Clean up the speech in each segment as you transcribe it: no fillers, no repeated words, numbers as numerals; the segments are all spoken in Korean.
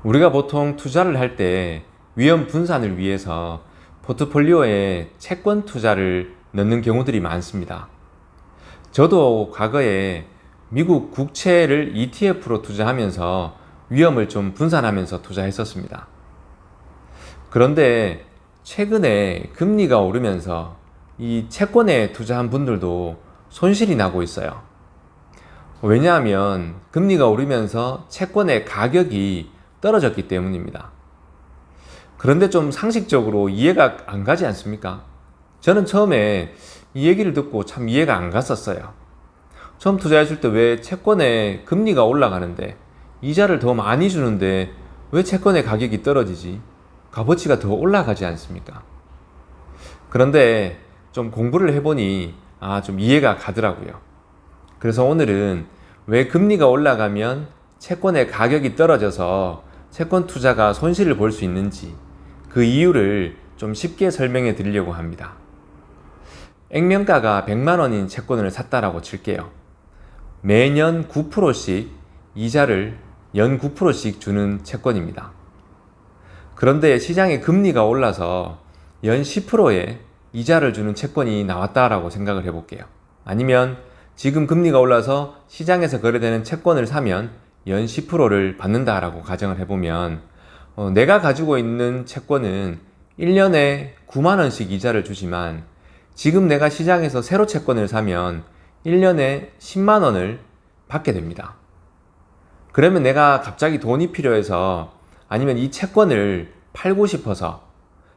우리가 보통 투자를 할 때 위험 분산을 위해서 포트폴리오에 채권 투자를 넣는 경우들이 많습니다. 저도 과거에 미국 국채를 ETF로 투자하면서 위험을 좀 분산하면서 투자했었습니다. 그런데 최근에 금리가 오르면서 이 채권에 투자한 분들도 손실이 나고 있어요. 왜냐하면 금리가 오르면서 채권의 가격이 떨어졌기 때문입니다. 그런데 좀 상식적으로 이해가 안 가지 않습니까? 저는 처음에 이 얘기를 듣고 참 이해가 안 갔었어요. 처음 투자했을 때 왜 채권의 금리가 올라가는데 이자를 더 많이 주는데 왜 채권의 가격이 떨어지지? 값어치가 더 올라가지 않습니까? 그런데 좀 공부를 해보니 좀 이해가 가더라고요. 그래서 오늘은 왜 금리가 올라가면 채권의 가격이 떨어져서 채권 투자가 손실을 볼 수 있는지 그 이유를 좀 쉽게 설명해 드리려고 합니다. 액면가가 100만 원인 채권을 샀다라고 칠게요. 매년 9%씩 이자를 연 9%씩 주는 채권입니다. 그런데 시장의 금리가 올라서 연 10%의 이자를 주는 채권이 나왔다라고 생각을 해볼게요. 아니면 지금 금리가 올라서 시장에서 거래되는 채권을 사면 연 10%를 받는다라고 가정을 해보면 내가 가지고 있는 채권은 1년에 9만 원씩 이자를 주지만 지금 내가 시장에서 새로 채권을 사면 1년에 10만 원을 받게 됩니다. 그러면 내가 갑자기 돈이 필요해서 아니면 이 채권을 팔고 싶어서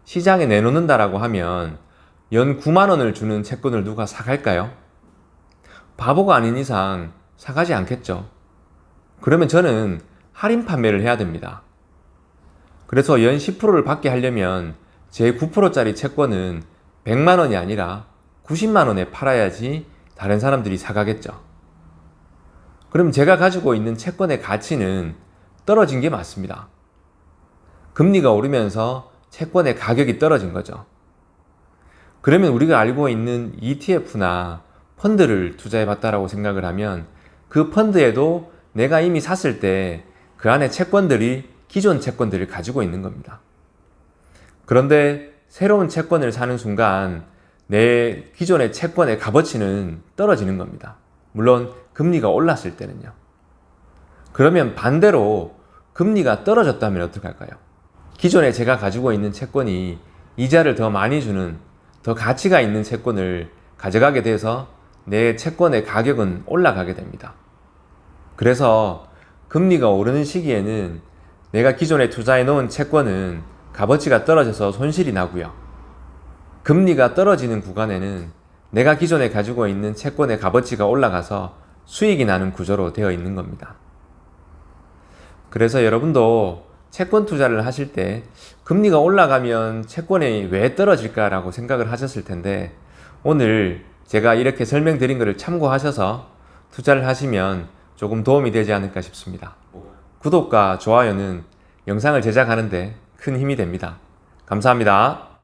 시장에 내놓는다라고 하면 연 9만 원을 주는 채권을 누가 사갈까요? 바보가 아닌 이상 사가지 않겠죠. 그러면 저는 할인 판매를 해야 됩니다. 그래서 연 10%를 받게 하려면 제 9%짜리 채권은 100만 원이 아니라 90만 원에 팔아야지 다른 사람들이 사가겠죠. 그럼 제가 가지고 있는 채권의 가치는 떨어진 게 맞습니다. 금리가 오르면서 채권의 가격이 떨어진 거죠. 그러면 우리가 알고 있는 ETF나 펀드를 투자해 봤다라고 생각을 하면 그 펀드에도 내가 이미 샀을 때 그 안에 채권들이 기존 채권들을 가지고 있는 겁니다. 그런데 새로운 채권을 사는 순간 내 기존의 채권의 값어치는 떨어지는 겁니다. 물론 금리가 올랐을 때는요. 그러면 반대로 금리가 떨어졌다면 어떻게 할까요? 기존에 제가 가지고 있는 채권이 이자를 더 많이 주는 더 가치가 있는 채권을 가져가게 돼서 내 채권의 가격은 올라가게 됩니다. 그래서 금리가 오르는 시기에는 내가 기존에 투자해 놓은 채권은 값어치가 떨어져서 손실이 나고요. 금리가 떨어지는 구간에는 내가 기존에 가지고 있는 채권의 값어치가 올라가서 수익이 나는 구조로 되어 있는 겁니다. 그래서 여러분도 채권 투자를 하실 때 금리가 올라가면 채권이 왜 떨어질까라고 생각을 하셨을 텐데 오늘 제가 이렇게 설명드린 것을 참고하셔서 투자를 하시면 조금 도움이 되지 않을까 싶습니다. 구독과 좋아요는 영상을 제작하는데 큰 힘이 됩니다. 감사합니다.